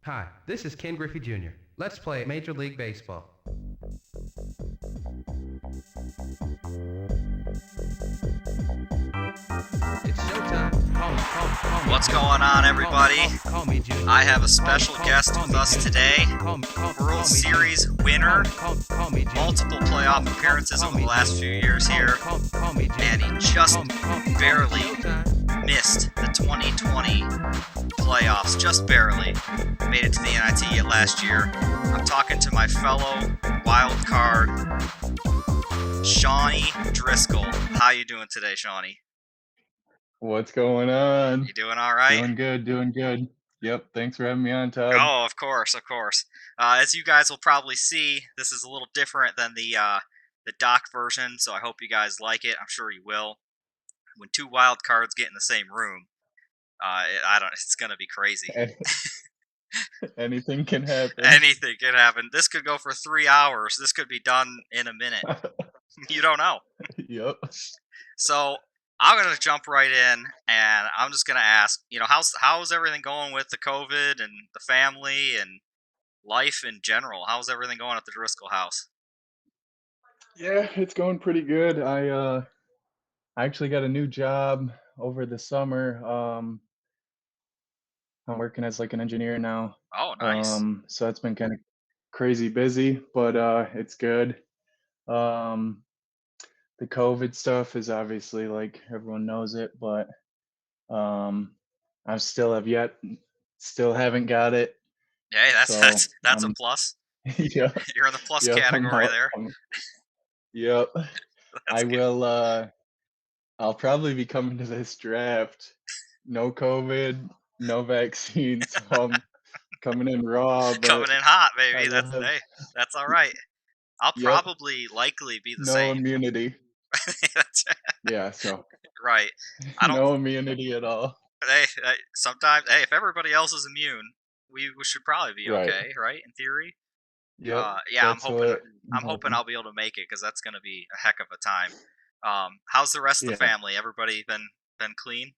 Hi, this is Ken Griffey Jr. Let's play Major League Baseball. It's showtime. Call me What's Junior. going on, everybody? Call me Junior. I have a special guest with us today. World Series winner, multiple playoff appearances over the last few years here, and he just barely missed the 2020 playoffs. Just barely made it to the NIT last year. I'm talking to my fellow Wildcard, Shawnee Driscoll. How you doing today, Shawnee? What's going on? You doing all right? Doing good. Yep, thanks for having me on, Todd. Oh, of course. As you guys will probably see, this is a little different than the doc version, so I hope you guys like it. I'm sure you will. When two wild cards get in the same room, it's gonna be crazy. Anything can happen. Anything can happen. This could go for 3 hours. This could be done in a minute. You don't know. Yep. So I'm gonna jump right in, and I'm just gonna ask, how's everything going with the COVID and the family and life in general? How's everything going at the Driscoll house? Yeah, it's going pretty good. I actually got a new job over the summer. I'm working as like an engineer now. Oh, nice. So it's been kind of crazy busy, but it's good. Um, the COVID stuff is obviously like everyone knows it, but um, I still haven't got it. Hey, that's So that's that's a plus. yeah, You're in the plus yep, category there. yep. That's I good. will I'll probably be coming to this draft. No COVID, no vaccine, so I'm coming in raw, Coming but in hot, I baby. will have That's all right. I'll yep, probably likely be the no same. immunity. That's Yeah, so right. I don't. no immunity at all. Sometimes, if everybody else is immune, we should probably be Right. okay, right? In theory. Yep. Yeah, I'm That's hoping. what I'm I'm hoping hoping. I'll be able to make it because that's gonna be a heck of a time. How's the rest of the Yeah. family? Everybody been clean?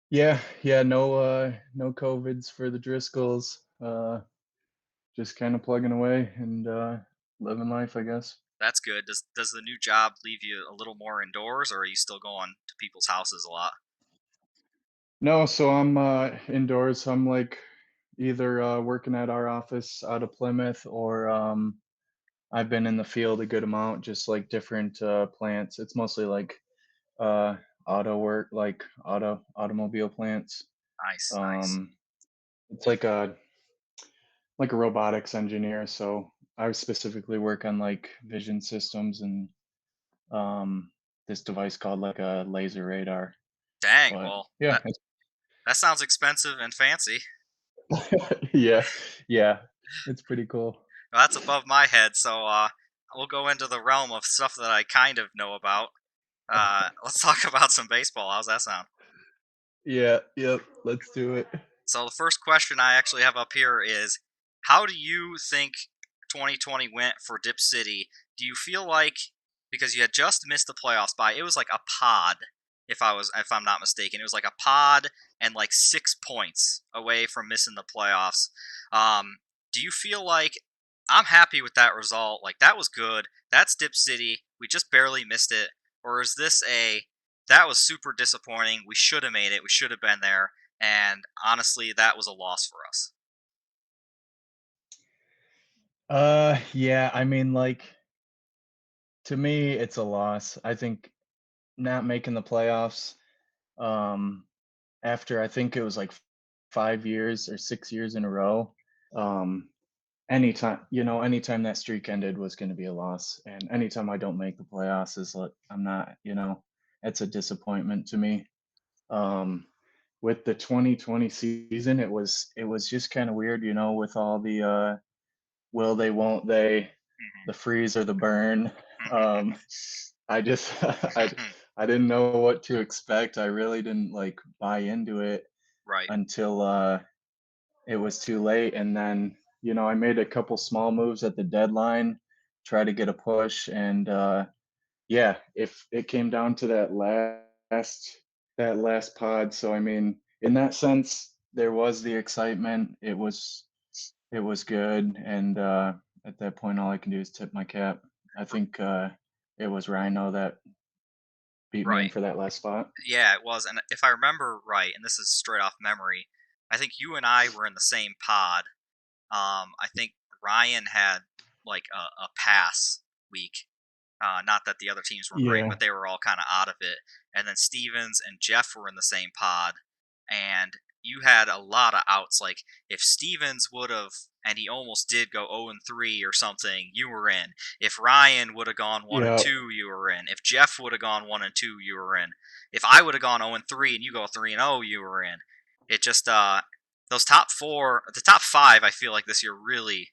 Yeah, no COVIDs for the Driscolls. Just kind of plugging away and living life, I guess. That's good. Does the new job leave you a little more indoors, or are you still going to people's houses a lot? No, so I'm indoors. I'm like either working at our office out of Plymouth or I've been in the field a good amount, just like different plants. It's mostly like uh auto work, like automobile plants. Nice, nice. Um it's like a robotics engineer, so I specifically work on like vision systems and um this device called like a laser radar. Dang. But Well, yeah, that sounds expensive and fancy. yeah, yeah, it's pretty cool. Well, that's above my head. So we'll go into the realm of stuff that I kind of know about. Let's talk about some baseball. How's that sound? Yeah, yep, let's do it. So the first question I actually have up here is, how do you think 2020 went for Dip City? Do you feel like, because you had just missed the playoffs by, it was like a pod, if I'm not mistaken, it was like a pod and like 6 points away from missing the playoffs. Do you feel like, I'm happy with that result? Like, that was good. That's Dip City. We just barely missed it. Or is this that was super disappointing. We should have made it. We should have been there. And honestly, that was a loss for us. Yeah, I mean, like, to me, it's a loss. I think not making the playoffs, um, after I think it was like 5 years or 6 years in a row, um, anytime that streak ended was gonna be a loss, and anytime I don't make the playoffs is like I'm not, it's a disappointment to me. Um, with the 2020 season, it was just kinda weird, with all the, will they, won't they, Mhm. the freeze or the burn. Um, I just I didn't know what to expect. I really didn't like buy into it Right. until it was too late. And then, I made a couple small moves at the deadline, try to get a push, and yeah, if it came down to that last pod. So I mean, in that sense, there was the excitement. It was good, and at that point, all I can do is tip my cap. I think it was Rhino that beat me in Right. for that last spot. Yeah, it was. And if I remember right, and this is straight off memory, I think you and I were in the same pod. I think Ryan had like a pass week. Not that the other teams were great, Yeah, but they were all kind of out of it. And then Stevens and Jeff were in the same pod, and you had a lot of outs. Like if Stevens would have, and he almost did go 0-3 or something, you were in. If Ryan would have gone 1 and yeah, 2, you were in. If Jeff would have gone 1 and 2, you were in. If I would have gone 0-3 and you go 3-0, you were in. It just those top four, the top five, I feel like this year really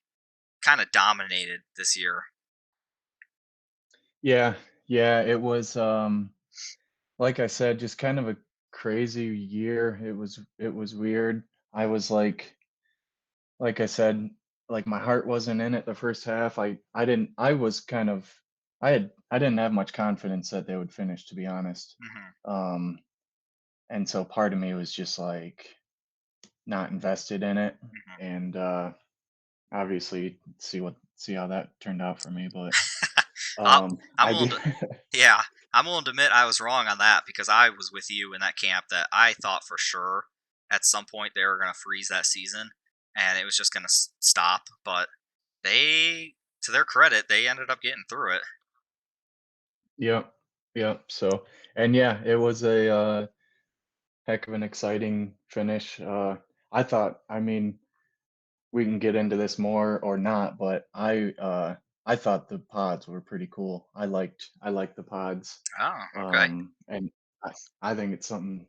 kind of dominated this year. yeah, yeah. It was like I said, just kind of a crazy year. It was weird. I was like I said, like my heart wasn't in it the first half. I didn't I was kind of I didn't have much confidence that they would finish, to be honest. Hmm. Um and so part of me was just like not invested in it, Hmm. and obviously see how that turned out for me, but I'll, I'm I do. willing to, yeah, I'm willing to admit I was wrong on that because I was with you in that camp that I thought for sure at some point they were going to freeze that season and it was just going to stop. But they, to their credit, they ended up getting through it. Yep. Yep. So, and yeah, it was a heck of an exciting finish. I mean, we can get into this more or not, but I thought the pods were pretty cool. I liked the pods. Oh, okay. And I think it's something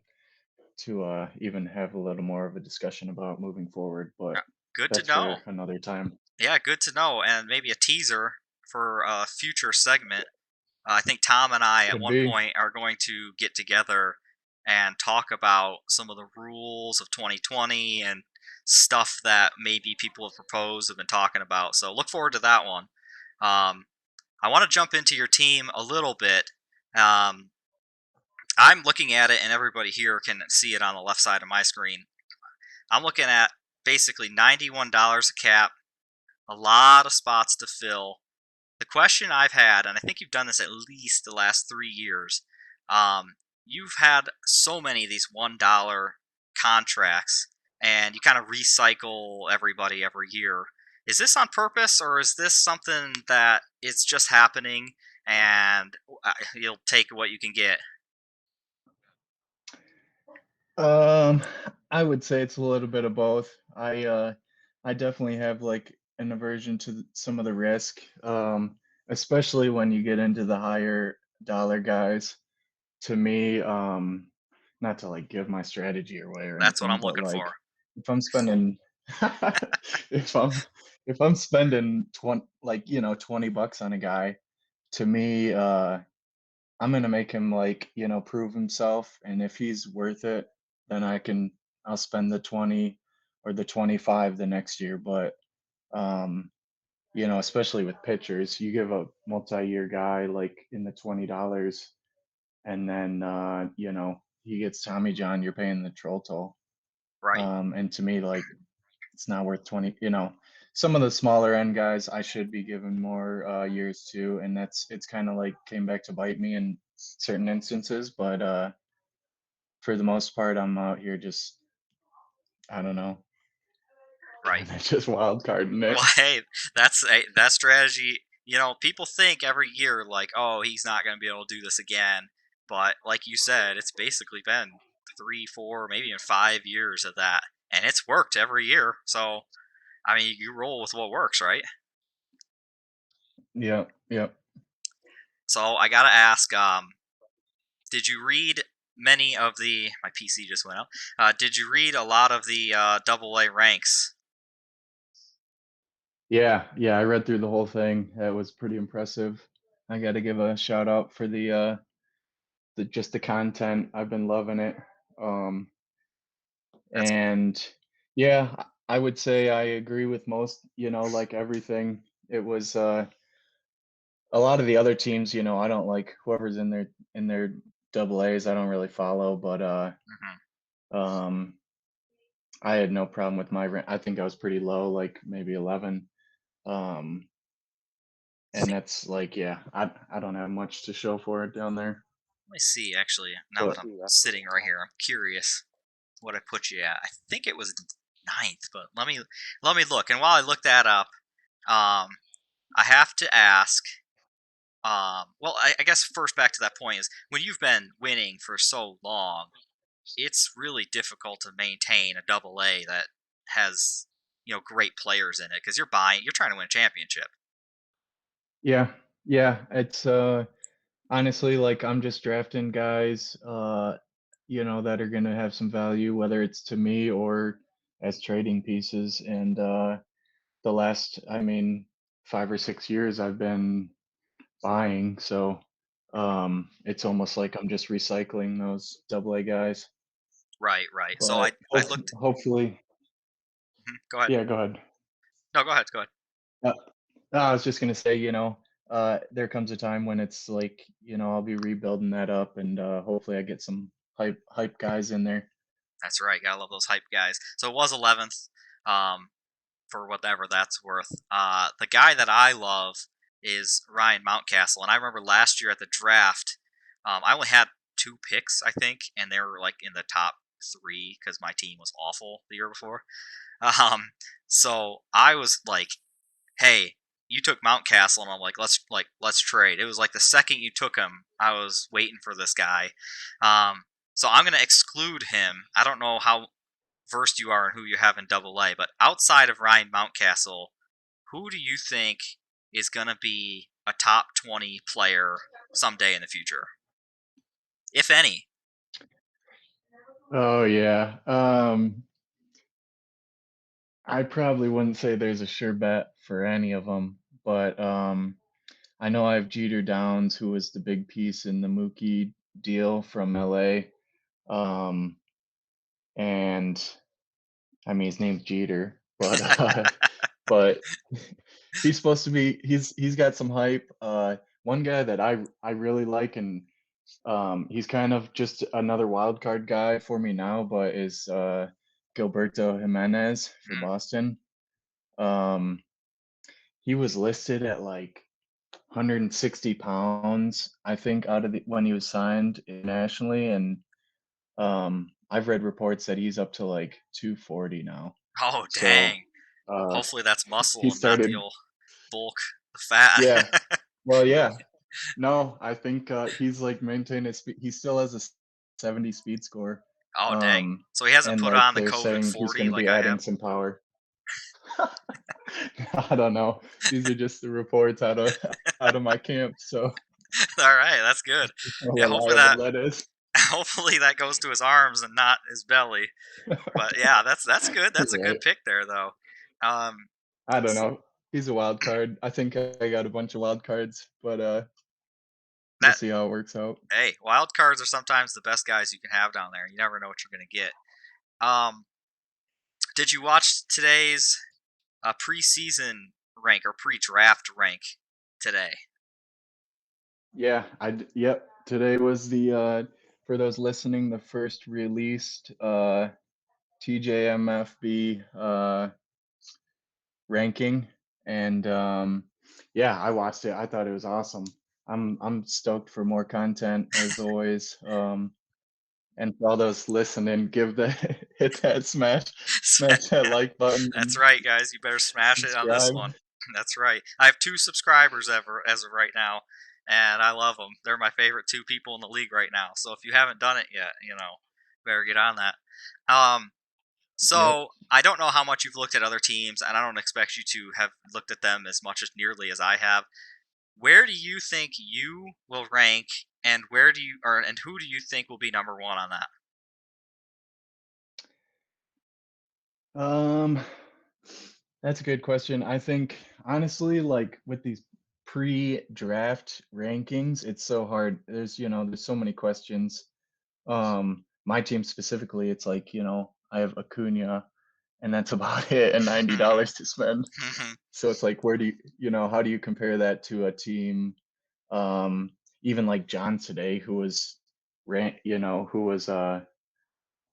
to even have a little more of a discussion about moving forward, Uh, but Good to that's for know. another time. Yeah, good to know. And maybe a teaser for a future segment. I think Tom and I at Could one be. point are going to get together and talk about some of the rules of 2020 and stuff that maybe people have proposed, have been talking about. So look forward to that one. Um, I want to jump into your team a little bit. Um, I'm looking at it, and everybody here can see it on the left side of my screen. I'm looking at basically $91 a cap, a lot of spots to fill. The question I've had, and I think you've done this at least the last 3 years, you've had so many of these $1 contracts, and you kind of recycle everybody every year. Is this on purpose, or is this something that it's just happening and you'll take what you can get? Um, I would say it's a little bit of both. I definitely have like an aversion to some of the risk, especially when you get into the higher dollar guys. To me, not to like give my strategy away or That's what anything, I'm but looking like for. if I'm spending if I'm spending 20, like, $20 on a guy, to me, I'm gonna make him like, prove himself, and if he's worth it, then I'll spend the 20 or the 25 the next year. But um, especially with pitchers, you give a multi-year guy like in the $20, and then he gets Tommy John, you're paying the troll toll. Right. And to me, like it's not worth 20, some of the smaller end guys I should be given more years to, and it's kind of like came back to bite me in certain instances, but for the most part I'm out here just, I don't know, Right. kind of just wild carding Well, it. hey, that strategy. You know, people think every year like, oh, he's not going to be able to do this again. But like you said, it's basically been 3, 4, maybe even 5 years of that, and it's worked every year. So I mean, you roll with what works, right? Yep, yep. So I gotta ask, did you read many of the? My PC just went out. Did you read a lot of the double A ranks? Yeah, I read through the whole thing. That was pretty impressive. I got to give a shout out for the just the content. I've been loving it. Um That's And yeah, I would say I agree with most, like everything. It was a lot of the other teams, I don't like whoever's in their double A's, I don't really follow, but mhm. um I had no problem with my rank. I think I was pretty low, like maybe 11. Um, and See, that's like, yeah, I don't have much to show for it down there. let me see. Actually, now that But I'm sitting right here, I'm curious what I put you at. I think it was ninth, but let me look. And while I look that up, um, I have to ask. Well, I guess first back to that point is when you've been winning for so long, it's really difficult to maintain a double A that has great players in it because you're trying to win a championship. yeah, yeah, it's honestly like I'm just drafting guys that are gonna have some value, whether it's to me or as trading pieces. And the last, I mean, 5 or 6 years I've been buying, so it's almost like I'm just recycling those double A guys. Right, right. So I But I looked. hopefully, Go ahead. yeah, go ahead. No, go ahead. Go ahead. Uh, no, I was just gonna say, there comes a time when it's like, I'll be rebuilding that up, and hopefully I get some hype guys in there. That's right. Gotta love those hype guys. So it was 11th, um, for whatever that's worth. The guy that I love is Ryan Mountcastle, and I remember last year at the draft, I only had two picks, I think, and they were like in the top three because my team was awful the year before. Um, so I was like, "Hey, you took Mountcastle," and I'm like, let's trade." It was like the second you took him, I was waiting for this guy. Um, so I'm gonna exclude him. I don't know how versed you are and who you have in Double A, but outside of Ryan Mountcastle, who do you think is going to be a top 20 player someday in the future, if any? Oh yeah. I probably wouldn't say there's a sure bet for any of them, but I know I have Jeter Downs, who was the big piece in the Mookie deal from LA. Um, and I mean his name's Jeter, but but he's supposed to be he's got some hype. One guy that I really like, and he's kind of just another wild card guy for me now, but is Gilberto Jimenez for Hmm. Boston. Um, he was listed at like 160 pounds, I think, out of when he was signed nationally, and I've read reports that he's up to like 240 now. Oh, So dang. uh, Hopefully that's he muscle and not the started, old bulk, the fat. yeah. Well, yeah. No, I think he's like maintained his speed. He still has a 70 speed score. Oh, dang. Um, So he hasn't and put like on the they're COVID saying he's going 40 to like be I have. adding some power. I don't know. These are just the reports out of my camp, so All right, that's good. how Yeah, reliable that is. hopefully that goes to his arms and not his belly. But yeah, that's good. That's a good Right. pick there, though. Um, I don't know. He's a wild card. I think I got a bunch of wild cards, but we'll that see how it works out. hey, wild cards are sometimes the best guys you can have down there. You never know what you're gonna get. Um, did you watch today's preseason rank or pre-draft rank today? Yeah, yep. Today was the for those listening, the first released TJMFB ranking, and yeah, I watched it. I thought it was awesome. I'm stoked for more content as always. And for all those listening, give the hit that smash that like button That's and right, guys. You better smash it on this subscribe. one. That's right. I have two subscribers ever as of right now, and I love them. They're my favorite two people in the league right now. So if you haven't done it yet, better get on that. Um, Yep. so I don't know how much you've looked at other teams, and I don't expect you to have looked at them as much as nearly as I have. Where do you think you will rank, and and who do you think will be number one on that? Um, that's a good question. I think honestly, like with these pre-draft rankings, it's so hard. There's so many questions. My team specifically, it's like, I have Acuna and that's about it, and $90 to spend. So it's like, where do how do you compare that to a team, um, even like John today, who was who was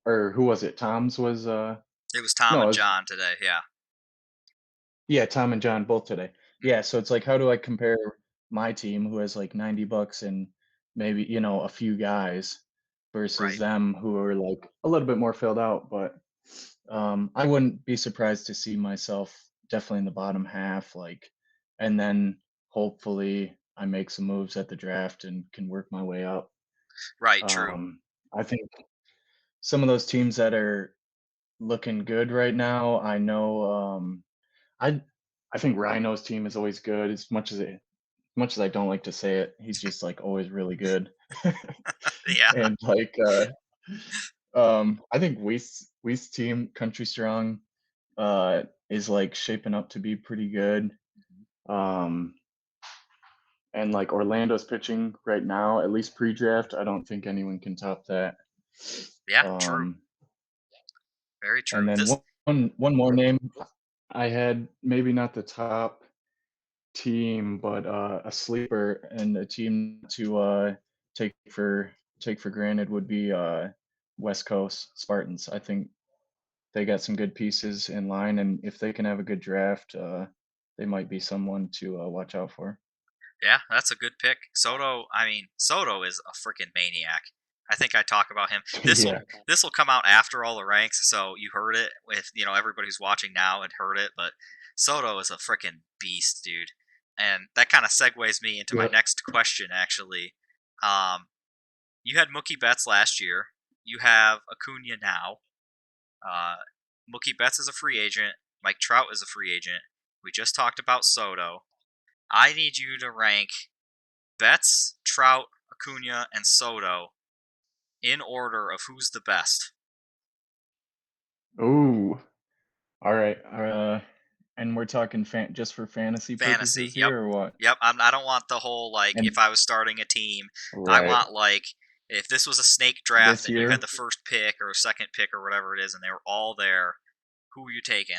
or who was it? Tom's was It was Tom No, and it's John today. Yeah. yeah, Tom and John both today. Yeah, so it's like, how do I compare my team who has like 90 bucks and maybe, a few guys versus Right. them who are like a little bit more filled out, but I wouldn't be surprised to see myself definitely in the bottom half, like, and then hopefully I make some moves at the draft and can work my way up. Right. True. Um, I think some of those teams that are looking good right now, I know, I I think Rhino's team is always good as much as I don't like to say it, he's just like always really good. Yeah. And like I think Weist's team, Country Strong, is like shaping up to be pretty good. Um and like Orlando's pitching right now, at least pre-draft, I don't think anyone can top that. Yeah. True. Um Very true. and then This. one more name I had, maybe not the top team, but a sleeper and a team to take for take for granted would be West Coast Spartans. I think they got some good pieces in line, and if they can have a good draft, they might be someone to watch out for. Yeah, that's a good pick. Soto. I mean, Soto is a freaking maniac. I think I talk about him. This will Yeah, this will come out after all the ranks, so you heard it with everybody who's watching now had heard it. But Soto is a freaking beast, dude. And that kind of segues me into my yep. next question. Actually, um, you had Mookie Betts last year. You have Acuna now. Uh, Mookie Betts is a free agent. Mike Trout is a free agent. We just talked about Soto. I need you to rank Betts, Trout, Acuna, and Soto in order of who's the best. Ooh, all right. And we're talking just for fantasy Fantasy. purposes Yep. here, or what? Yep. I don't want the whole like if And I was starting a team. I right, want like if this was a snake draft this and you year, had the first pick or second pick or whatever it is and they were all there, who are you taking?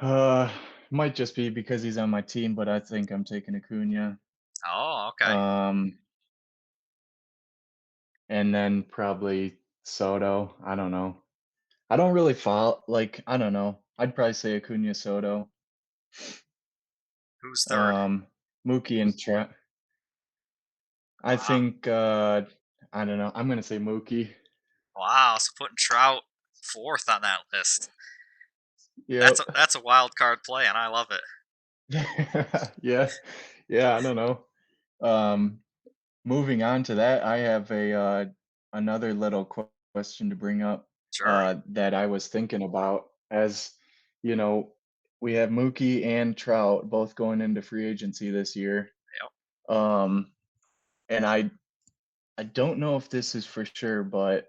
uh, might just be because he's on my team, but I think I'm taking Acuna. Oh, okay. Um, and then probably Soto. I don't know. I don't really follow, like, I don't know. I'd probably say Acuna, Soto. Who's third? Um, Mookie and Trout. I Wow. think I don't know. I'm gonna say Mookie. Wow. So putting Trout fourth on that list. That's Yep. a wild card play and I love it. Yeah. Yeah, I don't know. Um, moving on to that, I have a another little question to bring up Sure. that I was thinking about as you know, we have Mookie and Trout both going into free agency this year. Yep. Um, and I don't know if this is for sure, but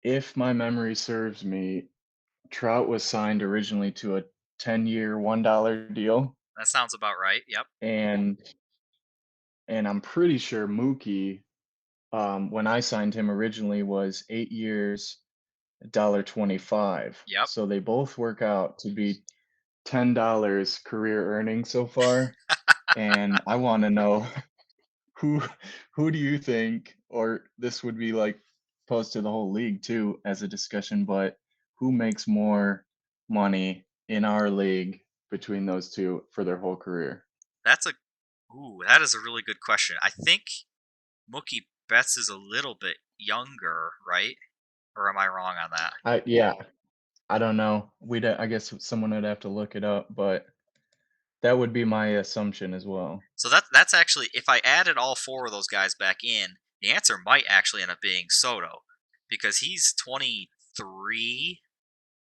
if my memory serves me, Trout was signed originally to a 10-year $1 deal, That sounds about right. Yep. and I'm pretty sure Mookie, when I signed him originally, was 8 years, $1.25. Yep. So they both work out to be $10 career earnings so far. And I want to know who who do you think, or this would be like posed to the whole league too as a discussion, but who makes more money in our league between those two for their whole career? That's a that is a really good question. I think Mookie Betts is a little bit younger, right? Or am I wrong on that? Yeah, I don't know. I guess someone would have to look it up, but that would be my assumption as well. So that's actually if I added all four of those guys back in, the answer might actually end up being Soto because he's 23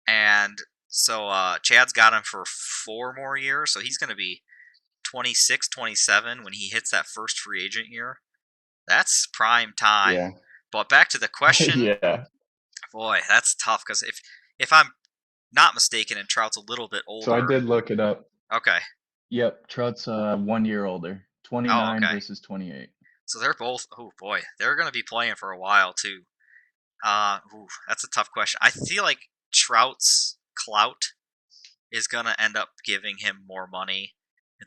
and so Chad's got him for 4 more years, so he's going to be 26, 27 when he hits that first free agent year. That's prime time. Yeah. But back to the question, Yeah. boy, that's tough because if I'm not mistaken and Trout's a little bit So I older. did look it up. Okay. Yep, Trout's 1 year older, Oh, 29 okay. versus 28. So they're both. Oh boy, they're going to be playing for a while too. That's a tough question. I feel like Trout's clout is going to end up giving him more money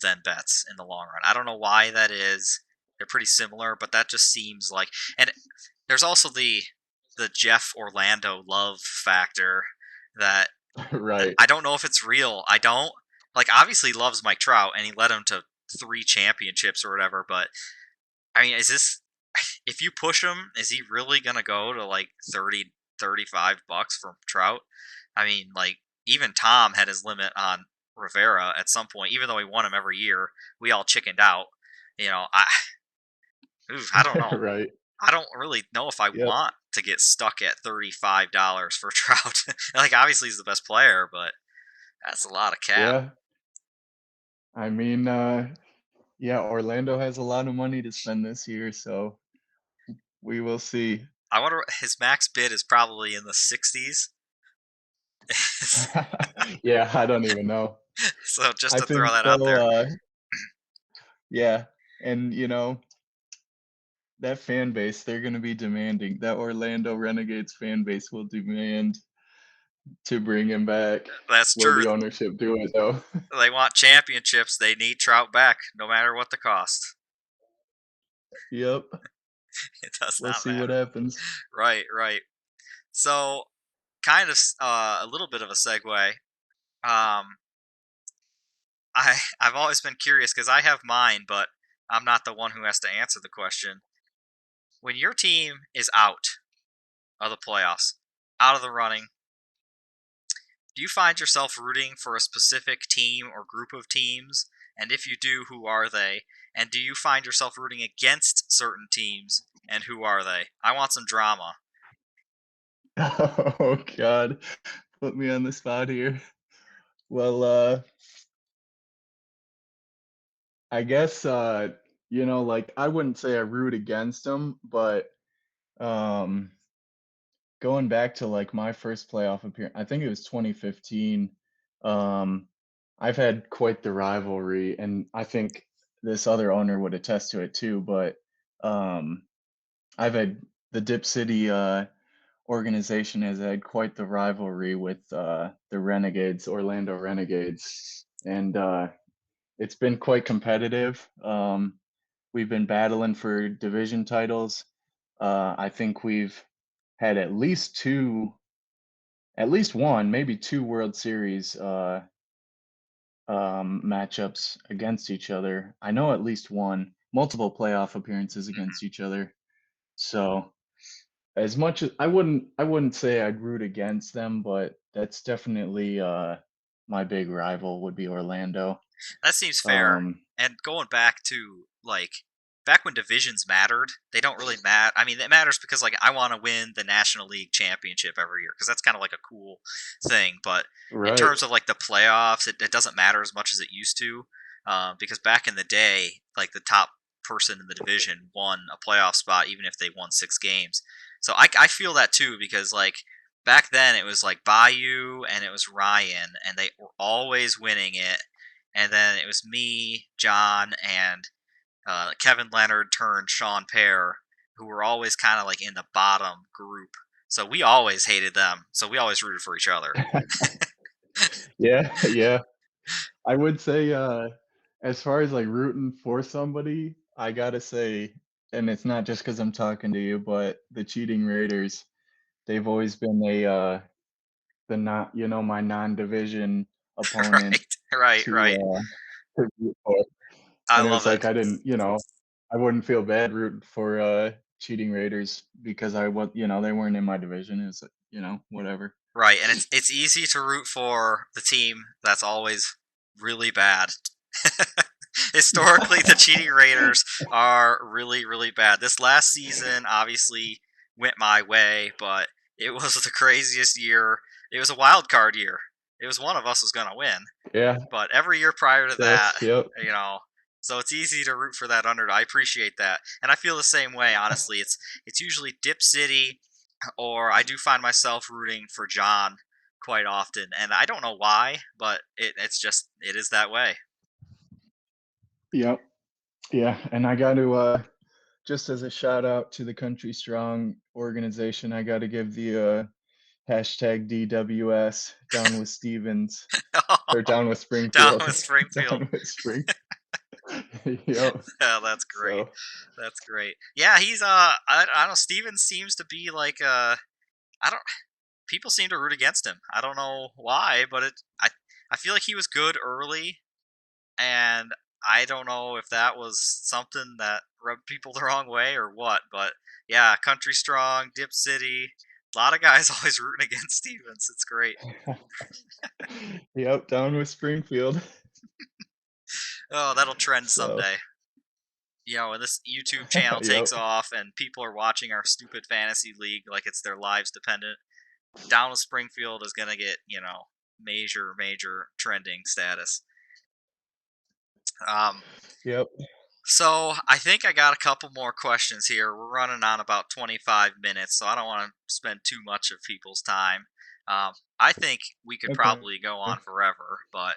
than Betts in the long run. I don't know why that is. They're pretty similar, but that just seems like. And there's also the the Jeff Orlando love factor that Right. I don't know if it's real. I don't like. Obviously, he loves Mike Trout, and he led him to 3 championships or whatever. But I mean, is this if you push him, is he really gonna go to like 30, $35 from Trout? I mean, like even Tom had his limit on Rivera at some point, even though he won him every year. We all chickened out. You know, I don't know. Right. I don't really know if I Yep. want to get stuck at $35 for Trout. Like, obviously he's the best player, but that's a lot of cap. Yeah. I mean, yeah, Orlando has a lot of money to spend this year, so we will see. I wonder his max bid is probably in the 60s. Yeah, I don't even know. So just I to throw think that out they'll, there. yeah, and that fan base, they're gonna be demanding. That Orlando Renegades fan base will demand to bring him back. That's Will true. the ownership do it though? They want championships. They need Trout back, no matter what the cost. Yep. It does We'll not see what matter. happens. Right, right. So, kind of a little bit of a segue. Um, I've always been curious because I have mine, but I'm not the one who has to answer the question. When your team is out of the playoffs, out of the running, do you find yourself rooting for a specific team or group of teams? And if you do, who are they? And do you find yourself rooting against certain teams? And who are they? I want some drama. Oh God, put me on the spot here. Well, I guess like I wouldn't say I root against them, but um going back to like my first playoff appearance, I think it was 2015. Um, I've had quite the rivalry, and I think this other owner would attest to it too. But um, I've had the Dip City organization has had quite the rivalry with the Renegades, Orlando Renegades, and it's been quite competitive. We've been battling for division titles. I think we've had at least one, maybe two World Series matchups against each other. I know at least one, multiple playoff appearances against each other. So as much as I wouldn't say I'd root against them, but that's definitely my big rival would be Orlando. That seems fair. Um, And going back to back when divisions mattered, they don't really matter. I mean, it matters because I want to win the National League championship every year because that's kind of like a cool thing. But in right. terms of the playoffs, it doesn't matter as much as it used to. Because back in the day, the top person in the division won a playoff spot even if they won 6 games. So I feel that too because back then it was Bayou and it was Ryan and they were always winning it. And then it was me, John, and Kevin Leonard turned Sean Pear, who were always kind of in the bottom group. So we always hated them. So we always rooted for each other. Yeah, yeah. I would say as far as like rooting for somebody, I gotta say, and it's not just because I'm talking to you, but the Cheating Raiders, they've always been the not my non-division opponent Right. to root for. I And it love was it. like I didn't, I wouldn't feel bad rooting for Cheating Raiders because I was, they weren't in my division. It's whatever. Right, and it's easy to root for the team that's always really bad. Historically, the Cheating Raiders are really, really bad. This last season obviously went my way, but it was the craziest year. It was a wild card year. It was one of us was going to win. Yeah, But every year prior to that, yep. So it's easy to root for that underdog. I appreciate that, and I feel the same way. Honestly, it's usually Dip City, or I do find myself rooting for John quite often, and I don't know why, but it is that way. Yep. Yeah, and I got to just as a shout out to the Country Strong organization, I got to give the hashtag DWS down with Stevens or down with Down Springfield, with Springfield. down with Spring. Yep. Yeah, that's great. So That's great. Yeah, he's I don't know. Steven seems to be like I don't. People seem to root against him. I don't know why, but I feel like he was good early, and I don't know if that was something that rubbed people the wrong way or what. But yeah, Country Strong, Dip City, a lot of guys always rooting against Stevens. It's great. yep, down with Springfield. Oh, that'll trend So someday. When this YouTube channel yep. takes off and people are watching our stupid fantasy league like it's their lives dependent, Down with Springfield is gonna get, major trending status. Um, Yep. so I think I got a couple more questions here. We're running on about 25 minutes, so I don't want to spend too much of people's time. I think we could Okay. probably go on forever, but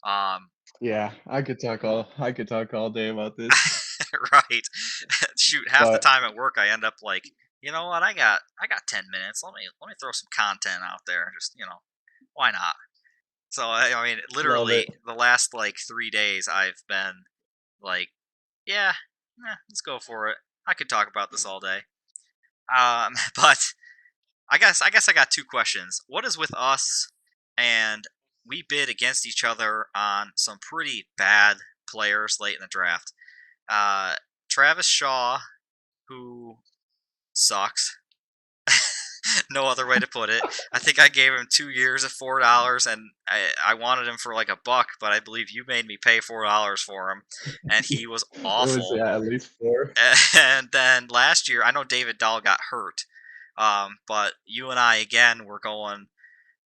um, Yeah, I could talk all day about this. right. Shoot, half the But time at work I end up like, you know what, I got 10 minutes. Let me throw some content out there. Just, why not? So I mean, love literally it. the last like 3 days I've been like, yeah, let's go for it. I could talk about this all day. But I guess I got two questions. What is with us? And we bid against each other on some pretty bad players late in the draft. Uh, Travis Shaw, who sucks. No other way to put it. I think I gave him 2 years of $4, and I wanted him for like $1, but I believe you made me pay $4 for him, and he was It was, awful. yeah, at least 4. And then last year, I know David Dahl got hurt, but you and I again were going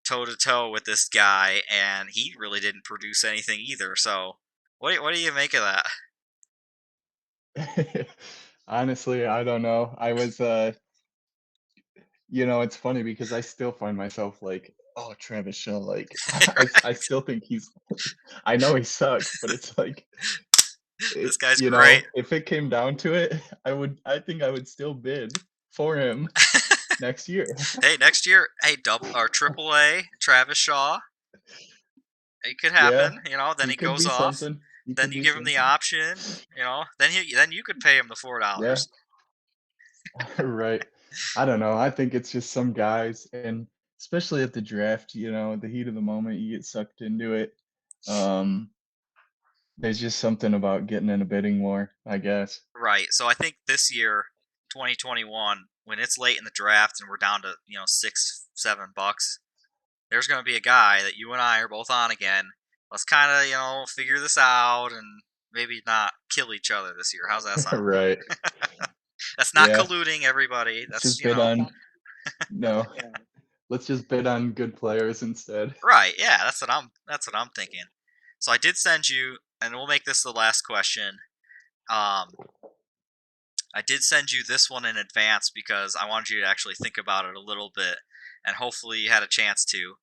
toe to toe with this guy, and he really didn't produce anything either. So, what do you make of that? Honestly, I don't know. I was, it's funny because I still find myself like, "Oh, Travis Shaw," like, I still think he's I know he sucks, but it's like, This guy's great. if it came down to it, I think I would still bid for him next year. Hey, next year, hey, double or triple A, Travis Shaw. It could Yeah, happen, then he he could goes be off. something. He Then could you be give him the something. option, then you could pay him the Yeah, $4. right. I don't know. I think it's just some guys, and especially at the draft, the heat of the moment, you get sucked into it. Um, there's just something about getting in a bidding war, I guess. Right. So I think this year, 2021, when it's late in the draft and we're down to, $6, $7, there's going to be a guy that you and I are both on again. Let's kind of, figure this out and maybe not kill each other this year. How's that sound? Right. That's not Yeah. colluding, everybody. Let's That's, just bid on no. Let's just bid on good players instead. right. Yeah, that's what I'm thinking. So I did send you, and we'll make this the last question. Um, I did send you this one in advance because I wanted you to actually think about it a little bit, and hopefully you had a chance to,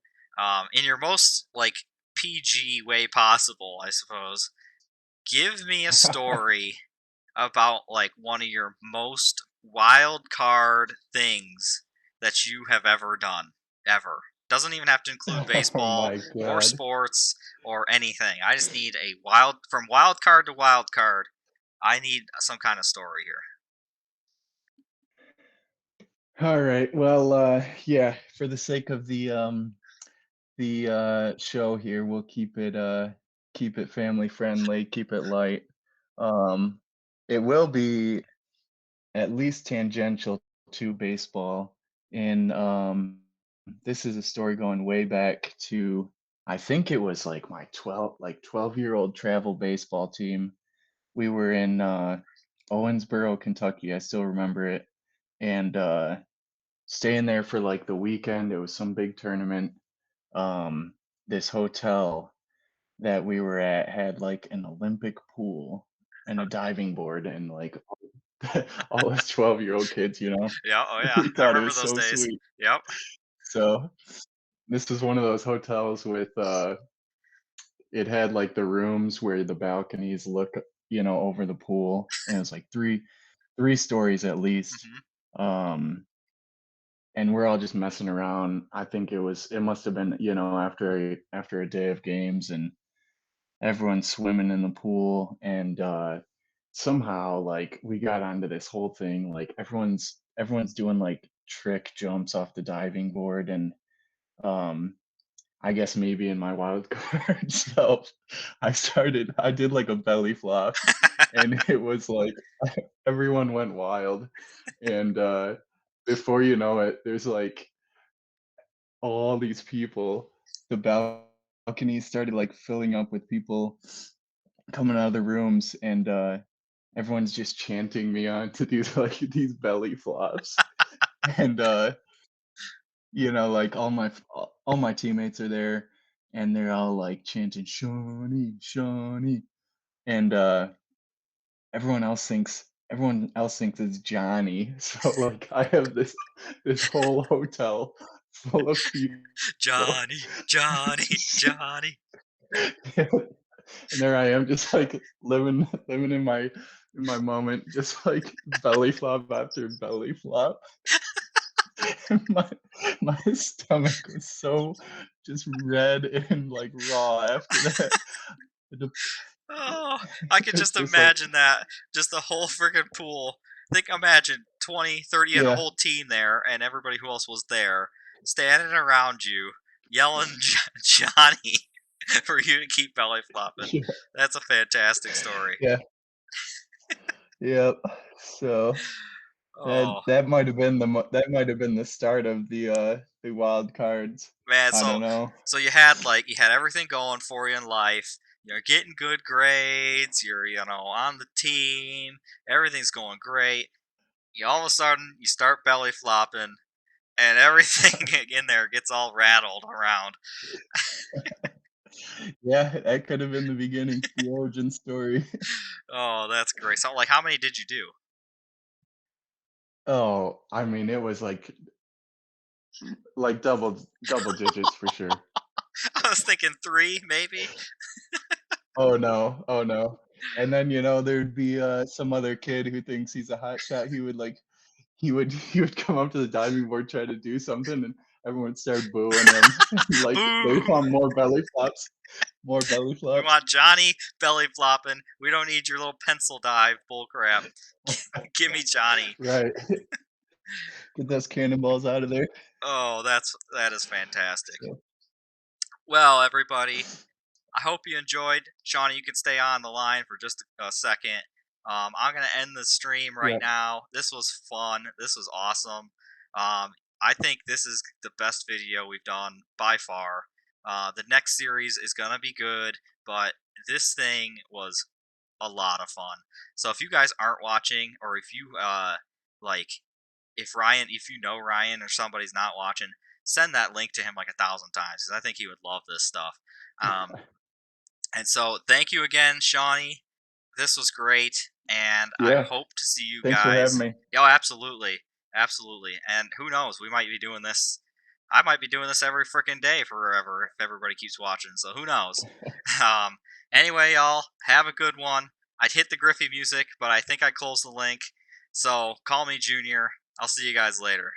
in your most like PG way possible, I suppose. Give me a story about like one of your most wild card things that you have ever done, ever. Doesn't even have to include Oh baseball my or god. sports or anything. I just need from wild card to wild card. I need some kind of story here. All right. Well, yeah, for the sake of the show here, we'll keep it family friendly, keep it light. Um, it will be at least tangential to baseball. And this is a story going way back to I think it was like my 12-year-old travel baseball team. We were in Owensboro, Kentucky. I still remember it. And staying there for like the weekend. It was some big tournament. Um, this hotel that we were at had like an Olympic pool and a diving board and like all us 12-year-old kids, Yeah, oh yeah, we I thought it remember was those so days. sweet. Yep. So this is one of those hotels with it had like the rooms where the balconies look, over the pool, and it was like three stories at least. Hmm. Um, and we're all just messing around. I think it must have been, after a day of games, and everyone's swimming in the pool, and somehow like we got onto this whole thing. Like everyone's doing like trick jumps off the diving board, and um, I guess maybe in my wild card self, I did like a belly flop, and it was like everyone went wild, and before you know it, there's like all these people. The balcony started like filling up with people coming out of the rooms, and everyone's just chanting me on to do like these belly flops, and like all my teammates are there, and they're all like chanting Shawnee, Shawnee, and everyone else thinks it's Johnny. So like I have this whole hotel full of people. Johnny, Johnny, Johnny. And there I am, just like living in my moment, just like belly flop after belly flop. my my stomach was so just red and like raw after that. It Oh, I could it's just just like, imagine that. Just the whole friggin' pool. Imagine 20, 30, and a yeah, whole team there, and everybody who else was there, standing around you, yelling Johnny for you to keep belly flopping. yeah, That's a fantastic story. yeah, yep. So that Oh, that might have been that might have been the start of the wild cards. man, I so don't know. so you had everything going for you in life. You're getting good grades. You're on the team. Everything's going great. You all of a sudden you start belly flopping, and everything in there gets all rattled around. Yeah, that could have been the beginning, the origin story. Oh, that's great. So, like, how many did you do? Oh, I mean, it was like double digits for sure. I was thinking three, maybe. Oh no, oh no. And then, there'd be some other kid who thinks he's a hot shot. He would come up to the diving board, try to do something, and everyone would start booing him. Like they Boo! want more belly flops, more belly We flops. want Johnny belly flopping. We don't need your little pencil dive bullcrap. Give me Johnny. Right. Get those cannonballs out of there. Oh, that is fantastic. So, Well, everybody, I hope you enjoyed. Shawnee, you can stay on the line for just a second. I'm gonna end the stream right yeah. now. This was fun. This was awesome. I think this is the best video we've done by far. The next series is gonna be good, but this thing was a lot of fun. So if you guys aren't watching, or if you like, if you know Ryan or somebody's not watching, send that link to him like 1,000 times, because I think he would love this stuff. Um, and so, thank you again, Shawnee. This was great, and I Yeah. hope to see you Thanks for having guys. me. Oh, absolutely, absolutely. And who knows? We might be doing this. I might be doing this every freaking day forever if everybody keeps watching. So who knows? Um. Anyway, y'all have a good one. I'd hit the Griffey music, but I think I closed the link. So call me Junior. I'll see you guys later.